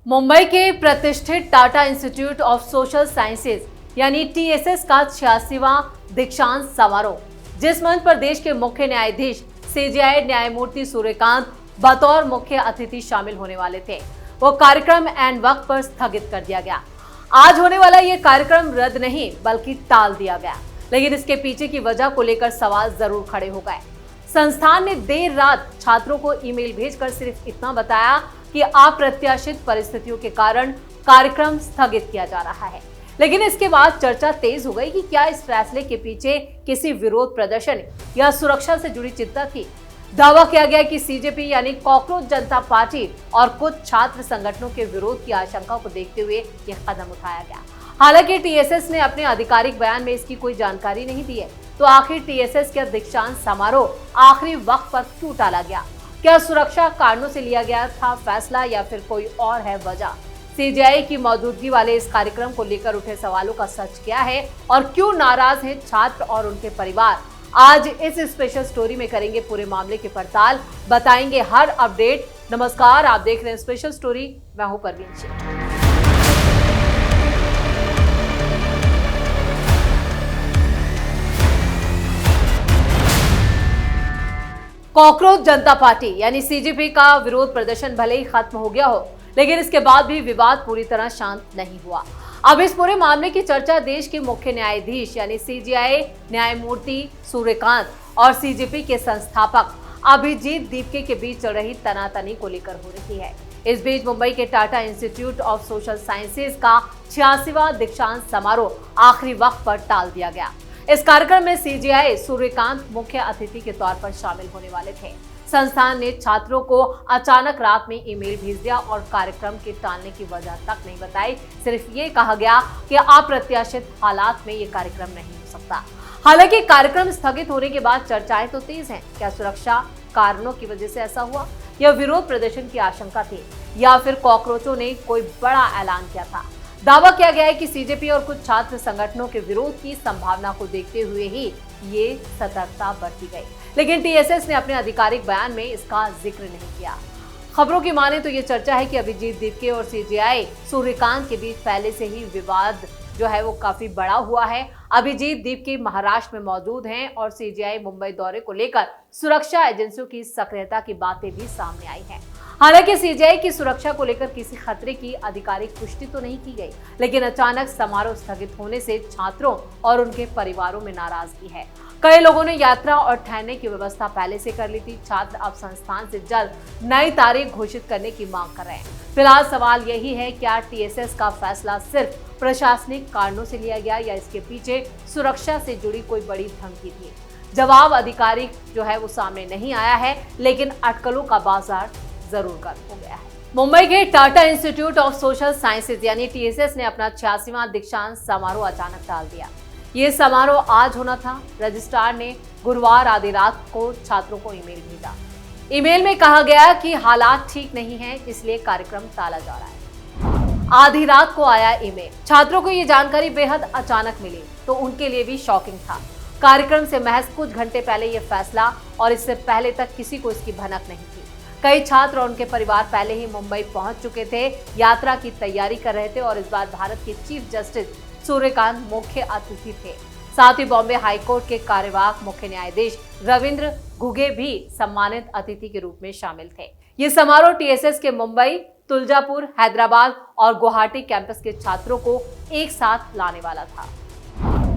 मुंबई के प्रतिष्ठित Tata institute of social sciences यानी टीएसएस का 86वां दीक्षांत समारोह, जिस मंच पर देश के मुख्य न्यायाधीश सीजेआई न्यायमूर्ति सूर्यकांत बतौर मुख्य अतिथि शामिल होने वाले थे, वो कार्यक्रम एंड वक्त पर स्थगित कर दिया गया। आज होने वाला ये कार्यक्रम रद्द नहीं बल्कि टाल दिया गया, लेकिन इसके पीछे की वजह को लेकर सवाल जरूर खड़े हो गए। संस्थान ने देर रात छात्रों को ईमेल भेजकर सिर्फ इतना बताया कि अप्रत्याशित परिस्थितियों के कारण कार्यक्रम स्थगित किया जा रहा है। लेकिन इसके बाद चर्चा तेज हो गई कि क्या इस फैसले के पीछे किसी विरोध प्रदर्शन या सुरक्षा से जुड़ी चिंता थी। दावा किया गया कि सीजेपी यानी कॉकरोच जनता पार्टी और कुछ छात्र संगठनों के विरोध की आशंका को देखते हुए यह कदम उठाया गया। हालांकि टीएसएस ने अपने आधिकारिक बयान में इसकी कोई जानकारी नहीं दी है। तो आखिर टीएसएस का दीक्षांत समारोह आखिरी वक्त पर क्यों टाला गया? क्या सुरक्षा कारणों से लिया गया था फैसला या फिर कोई और है वजह? सीजेआई की मौजूदगी वाले इस कार्यक्रम को लेकर उठे सवालों का सच क्या है और क्यों नाराज हैं छात्र और उनके परिवार? आज इस स्पेशल स्टोरी में करेंगे पूरे मामले की पड़ताल, बताएंगे हर अपडेट। नमस्कार, आप देख रहे हैं स्पेशल स्टोरी, मैं हूं परवीन शेख। कॉकरोच जनता पार्टी यानी सीजेपी का विरोध प्रदर्शन भले ही खत्म हो गया हो, लेकिन इसके बाद भी विवाद पूरी तरह शांत नहीं हुआ। अब इस पूरे मामले की चर्चा देश के मुख्य न्यायाधीश यानी सीजेआई न्यायमूर्ति सूर्यकांत और सीजेपी के संस्थापक अभिजीत दीपके के बीच चल रही तनातनी को लेकर हो रही है। इस बीच मुंबई के Tata institute of social sciences का 86वां दीक्षांत समारोह आखिरी वक्त पर टाल दिया गया। इस कार्यक्रम में सीजेआई सूर्यकांत मुख्य अतिथि के तौर पर शामिल होने वाले थे। संस्थान ने छात्रों को अचानक रात में ईमेल भेज दिया और कार्यक्रम के टालने की वजह तक नहीं बताई। सिर्फ ये कहा गया कि अप्रत्याशित हालात में ये कार्यक्रम नहीं हो सकता। हालांकि कार्यक्रम स्थगित होने के बाद चर्चाएं तो तेज हैं। क्या सुरक्षा कारणों की वजह से ऐसा हुआ, या विरोध प्रदर्शन की आशंका थी, या फिर कॉकरोचों ने कोई बड़ा ऐलान किया था? दावा किया गया है कि सीजेपी और कुछ छात्र संगठनों के विरोध की संभावना को देखते हुए ही ये सतर्कता बरती गई, लेकिन टीएसएस ने अपने आधिकारिक बयान में इसका जिक्र नहीं किया। खबरों की माने तो ये चर्चा है कि अभिजीत दीपके और सीजेआई सूर्यकांत के बीच पहले से ही विवाद जो है वो काफी बड़ा हुआ है। अभिजीत दीपके महाराष्ट्र में मौजूद हैं और सीजेआई मुंबई दौरे को लेकर सुरक्षा एजेंसियों की सक्रियता की बातें भी सामने आई हैं। हालांकि सीजेआई की सुरक्षा को लेकर किसी खतरे की आधिकारिक पुष्टि तो नहीं की गई, लेकिन अचानक समारोह स्थगित होने से छात्रों और उनके परिवारों में नाराजगी है। कई लोगों ने यात्रा और ठहरने की व्यवस्था पहले से कर ली थी। छात्र अब संस्थान से जल्द नई तारीख घोषित करने की मांग कर रहे हैं। फिलहाल सवाल यही है, क्या टीएसएस का फैसला सिर्फ प्रशासनिक कारणों से लिया गया या इसके पीछे सुरक्षा से जुड़ी कोई बड़ी धमकी थी? जवाब आधिकारिक जो है वो सामने नहीं आया है, लेकिन अटकलों का बाजार जरूर गर्म हो गया है। मुंबई के Tata institute of social sciences यानी टीएसएस ने अपना 86वां दीक्षांत समारोह अचानक टाल दिया। ये समारोह आज होना था। रजिस्ट्रार ने गुरुवार आधी रात को छात्रों को ईमेल भेजा। ईमेल में कहा गया कि हालात ठीक नहीं है, इसलिए कार्यक्रम टाला जा रहा है। आधी रात को आया ईमेल। छात्रों को ये जानकारी बेहद अचानक मिली तो उनके लिए भी शॉकिंग था। कार्यक्रम से महज कुछ घंटे पहले ये फैसला, और इससे पहले तक किसी को इसकी भनक नहीं थी। कई छात्र और उनके परिवार पहले ही मुंबई पहुंच चुके थे, यात्रा की तैयारी कर रहे थे और इस बार भारत के चीफ जस्टिस सूर्यकांत मुख्य अतिथि थे। साथ ही बॉम्बे हाईकोर्ट के कार्यवाहक मुख्य न्यायाधीश रविंद्र घुगे भी सम्मानित अतिथि के रूप में शामिल थे। ये समारोह टीएसएस के मुंबई, तुलजापुर, हैदराबाद और गुवाहाटी कैंपस के छात्रों को एक साथ लाने वाला था।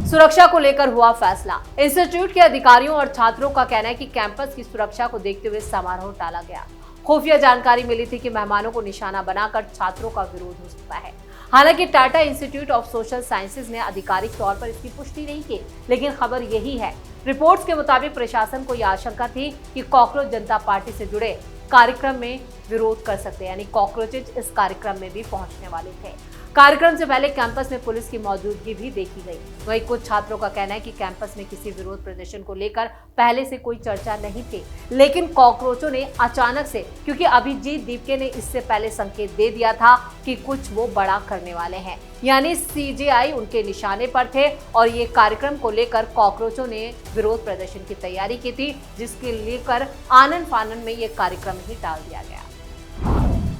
सुरक्षा को लेकर हुआ फैसला। इंस्टीट्यूट के अधिकारियों और छात्रों का कहना है कि कैंपस की सुरक्षा को देखते हुए समारोह टाला गया। खुफिया जानकारी मिली थी कि मेहमानों को निशाना बनाकर छात्रों का विरोध हो सकता है। हालांकि Tata institute of social sciences ने आधिकारिक तौर पर इसकी पुष्टि नहीं की, लेकिन खबर यही है। रिपोर्ट्स के मुताबिक प्रशासन को यह आशंका थी कि कॉकरोच जनता पार्टी से जुड़े कार्यक्रम में विरोध कर सकते हैं, यानी कॉकरोचेज इस कार्यक्रम में भी पहुंचने वाले थे। कार्यक्रम से पहले कैंपस में पुलिस की मौजूदगी भी देखी गई। वहीं कुछ छात्रों का कहना है कि कैंपस में किसी विरोध प्रदर्शन को लेकर पहले से कोई चर्चा नहीं थी, लेकिन कॉकरोचों ने अचानक से, क्योंकि अभिजीत दीपके ने इससे पहले संकेत दे दिया था कि कुछ वो बड़ा करने वाले हैं, यानी सीजेआई उनके निशाने पर थे और ये कार्यक्रम को लेकर कॉकरोचों ने विरोध प्रदर्शन की तैयारी की थी, जिसके लेकर आनन फानन में ये कार्यक्रम ही टाल दिया गया।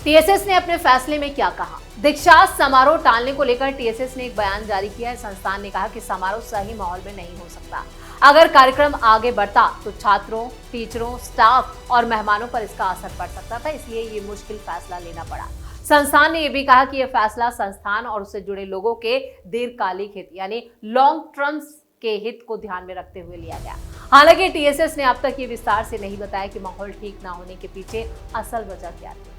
टीएसएस ने अपने फैसले में क्या कहा? दीक्षांत समारोह टालने को लेकर टीएसएस ने एक बयान जारी किया है। संस्थान ने कहा कि समारोह सही माहौल में नहीं हो सकता। अगर कार्यक्रम आगे बढ़ता तो छात्रों, टीचरों, स्टाफ और मेहमानों पर इसका असर पड़ सकता था, इसलिए ये मुश्किल फैसला लेना पड़ा। संस्थान ने यह भी कहा कि यह फैसला संस्थान और उससे जुड़े लोगों के दीर्घकालिक हित यानी लॉन्ग टर्म्स के हित को ध्यान में रखते हुए लिया गया। हालांकि टीएसएस ने अब तक ये विस्तार से नहीं बताया कि माहौल ठीक न होने के पीछे असल वजह क्या थी।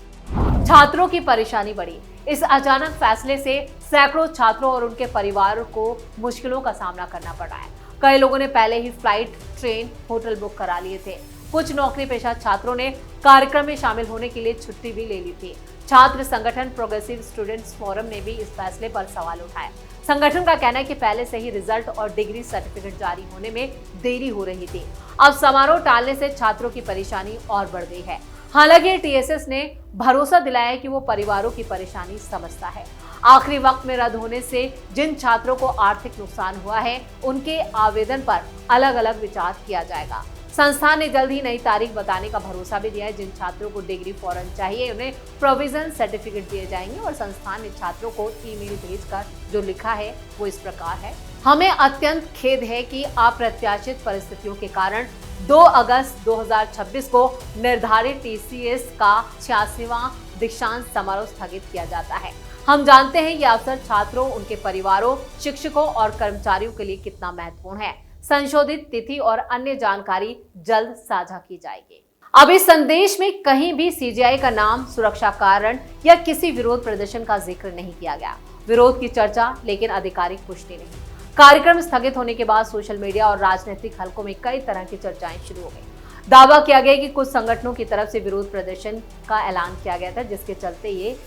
छात्रों की परेशानी बढ़ी। इस अचानक फैसले से सैकड़ों छात्रों और उनके परिवारों को मुश्किलों का सामना करना पड़ा है। कई लोगों ने पहले ही फ्लाइट, ट्रेन, होटल बुक करा लिए थे। कुछ नौकरी पेशा छात्रों ने कार्यक्रम में शामिल होने के लिए छुट्टी भी ले ली थी। छात्र संगठन प्रोग्रेसिव स्टूडेंट्स फोरम ने भी इस फैसले पर सवाल उठाए। संगठन का कहना है कि पहले से ही रिजल्ट और डिग्री सर्टिफिकेट जारी होने में देरी हो रही थी। अब समारोह टालने से छात्रों की परेशानी और बढ़ गई है। हालांकि टीएसएस ने भरोसा दिलाया है कि वो परिवारों की परेशानी समझता है। आखिरी वक्त में रद्द होने से जिन छात्रों को आर्थिक नुकसान हुआ है, उनके आवेदन पर अलग अलग विचार किया जाएगा। संस्थान ने जल्द ही नई तारीख बताने का भरोसा भी दिया है। जिन छात्रों को डिग्री फौरन चाहिए, उन्हें प्रोविजन सर्टिफिकेट दिए जाएंगे और संस्थान ने छात्रों को ईमेल भेजकर जो लिखा है वो इस प्रकार है। हमें अत्यंत खेद है कि अप्रत्याशित परिस्थितियों के कारण 2 अगस्त 2026 को निर्धारित टीसीएस का 86वां दीक्षांत समारोह स्थगित किया जाता है। हम जानते हैं ये अवसर छात्रों, उनके परिवारों, शिक्षकों और कर्मचारियों के लिए कितना महत्वपूर्ण है। संशोधित तिथि और अन्य जानकारी जल्द साझा की जाएगी। अब इस संदेश में कहीं भी सीजीआई का नाम, सुरक्षा कारण या किसी विरोध प्रदर्शन का जिक्र नहीं किया गया। विरोध की चर्चा लेकिन आधिकारिक पुष्टि नहीं। कार्यक्रम स्थगित होने के बाद सोशल मीडिया और राजनीतिक हलकों में कई तरह की चर्चाएं शुरू हो गई। दावा किया गया कि कुछ संगठनों की तरफ से विरोध प्रदर्शन का ऐलान किया गया था, जिसके चलते ये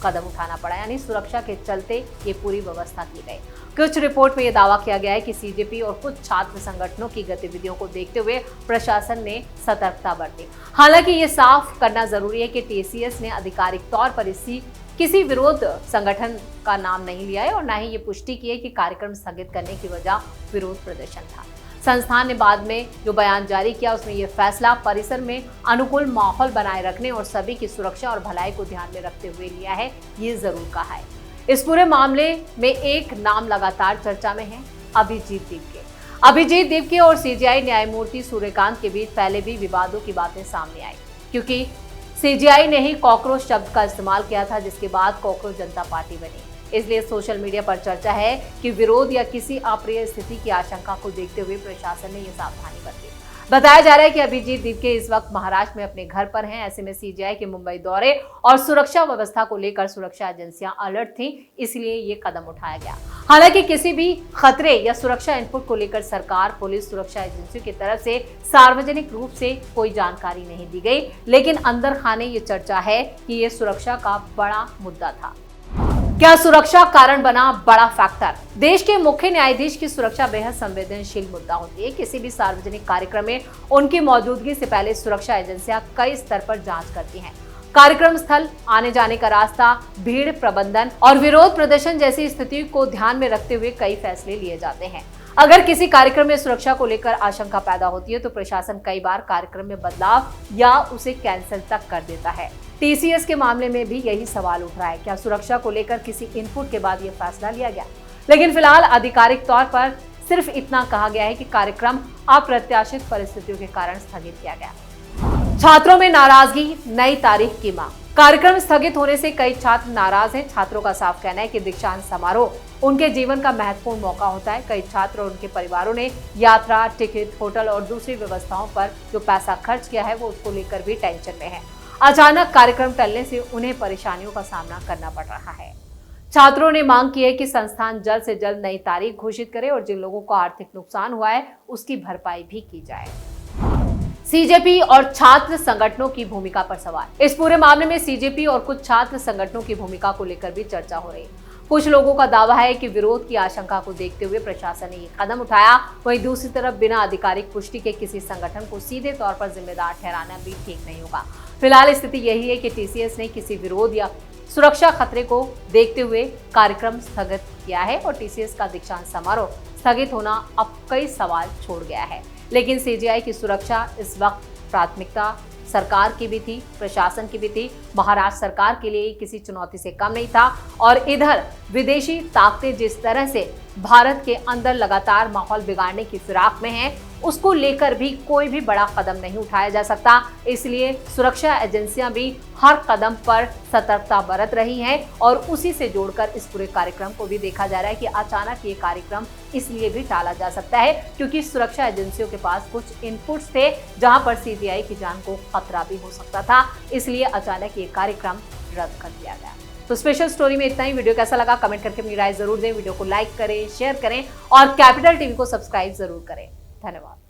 कदम उठाना पड़ा, यानी सुरक्षा के चलते ये पूरी व्यवस्था की गई। कुछ रिपोर्ट में यह दावा किया गया है कि सीजेपी और कुछ छात्र संगठनों की गतिविधियों को देखते हुए प्रशासन ने सतर्कता बरती। हालांकि ये साफ करना जरूरी है कि टीसीएस ने आधिकारिक तौर पर किसी विरोध संगठन का नाम नहीं लिया है और न ही ये पुष्टि की है कि कार्यक्रम स्थगित करने की वजह विरोध प्रदर्शन था। संस्थान ने बाद में जो बयान जारी किया उसमें यह फैसला परिसर में अनुकूल माहौल बनाए रखने और सभी की सुरक्षा और भलाई को ध्यान में रखते हुए लिया है, ये जरूर कहा है। इस पूरे मामले में एक नाम लगातार चर्चा में है, अभिजीत दीपके और सीजीआई न्यायमूर्ति सूर्यकांत के बीच पहले भी विवादों की बातें सामने आई, क्योंकि सीजीआई ने ही कॉकरोच शब्द का इस्तेमाल किया था, जिसके बाद कॉकरोच जनता पार्टी बनी। इसलिए सोशल मीडिया पर चर्चा है कि विरोध या किसी अप्रिय स्थिति की आशंका को देखते हुए प्रशासन ने यह सावधानी बरती। बताया जा रहा है कि अभिजीत दीपके इस वक्त महाराष्ट्र में अपने घर पर हैं। ऐसे में सीजीआई के मुंबई दौरे और सुरक्षा व्यवस्था को लेकर सुरक्षा एजेंसियां अलर्ट थीं, इसलिए ये कदम उठाया गया। हालांकि किसी भी खतरे या सुरक्षा इनपुट को लेकर सरकार, पुलिस, सुरक्षा एजेंसियों की तरफ से सार्वजनिक रूप से कोई जानकारी नहीं दी गई, लेकिन अंदर खाने ये चर्चा है कि ये सुरक्षा का बड़ा मुद्दा था। क्या सुरक्षा कारण बना बड़ा फैक्टर? देश के मुख्य न्यायाधीश की सुरक्षा बेहद संवेदनशील मुद्दा होती है। किसी भी सार्वजनिक कार्यक्रम में उनकी मौजूदगी से पहले सुरक्षा एजेंसियां कई स्तर पर जांच करती हैं। कार्यक्रम स्थल, आने जाने का रास्ता, भीड़ प्रबंधन और विरोध प्रदर्शन जैसी स्थिति को ध्यान में रखते हुए कई फैसले लिए जाते हैं। अगर किसी कार्यक्रम में सुरक्षा को लेकर आशंका पैदा होती है तो प्रशासन कई बार कार्यक्रम में बदलाव या उसे कैंसिल तक कर देता है। टीसीएस के मामले में भी यही सवाल उठ रहा है, क्या सुरक्षा को लेकर किसी इनपुट के बाद यह फैसला लिया गया? लेकिन फिलहाल आधिकारिक तौर पर सिर्फ इतना कहा गया है कि कार्यक्रम अप्रत्याशित परिस्थितियों के कारण स्थगित किया गया। छात्रों में नाराजगी, नई तारीख की मांग। कार्यक्रम स्थगित होने से कई छात्र नाराज हैं। छात्रों का साफ कहना है कि दीक्षांत समारोह उनके जीवन का महत्वपूर्ण मौका होता है। कई छात्र और उनके परिवारों ने यात्रा, टिकट, होटल और दूसरी व्यवस्थाओं पर जो पैसा खर्च किया है वो उसको लेकर भी टेंशन में है। अचानक कार्यक्रम टलने से उन्हें परेशानियों का सामना करना पड़ रहा है। छात्रों ने मांग की है कि संस्थान जल्द से जल्द नई तारीख घोषित करे और जिन लोगों को आर्थिक नुकसान हुआ है उसकी भरपाई भी की जाए। सीजेपी और छात्र संगठनों की भूमिका पर सवाल। इस पूरे मामले में सीजेपी और कुछ छात्र संगठनों की भूमिका को लेकर भी चर्चा हो रही है। कुछ लोगों का दावा है कि विरोध की आशंका को देखते हुए प्रशासन ने ये कदम उठाया। वहीं दूसरी तरफ बिना आधिकारिक पुष्टि के किसी संगठन को सीधे तौर पर जिम्मेदार ठहराना भी ठीक नहीं होगा। फिलहाल स्थिति यही है कि टीसीएस ने किसी विरोध या सुरक्षा खतरे को देखते हुए कार्यक्रम स्थगित किया है और टीसीएस का दीक्षांत समारोह स्थगित होना अब कई सवाल छोड़ गया है। लेकिन सीजीआई की सुरक्षा इस वक्त प्राथमिकता सरकार की भी थी, प्रशासन की भी थी, महाराष्ट्र सरकार के लिए किसी चुनौती से कम नहीं था। और इधर विदेशी ताकतें जिस तरह से भारत के अंदर लगातार माहौल बिगाड़ने की फिराक में हैं, उसको लेकर भी कोई भी बड़ा कदम नहीं उठाया जा सकता। इसलिए सुरक्षा एजेंसियां भी हर कदम पर सतर्कता बरत रही हैं और उसी से जोड़कर इस पूरे कार्यक्रम को भी देखा जा रहा है कि अचानक ये कार्यक्रम इसलिए भी टाला जा सकता है क्योंकि सुरक्षा एजेंसियों के पास कुछ इनपुट्स थे जहां पर सीबीआई की जान को खतरा भी हो सकता था, इसलिए अचानक ये कार्यक्रम रद्द कर दिया गया। तो स्पेशल स्टोरी में इतना ही। वीडियो कैसा लगा कमेंट करके अपनी राय जरूर दें, वीडियो को लाइक करें, शेयर करें और कैपिटल टीवी को सब्सक्राइब जरूर करें। धन्यवाद।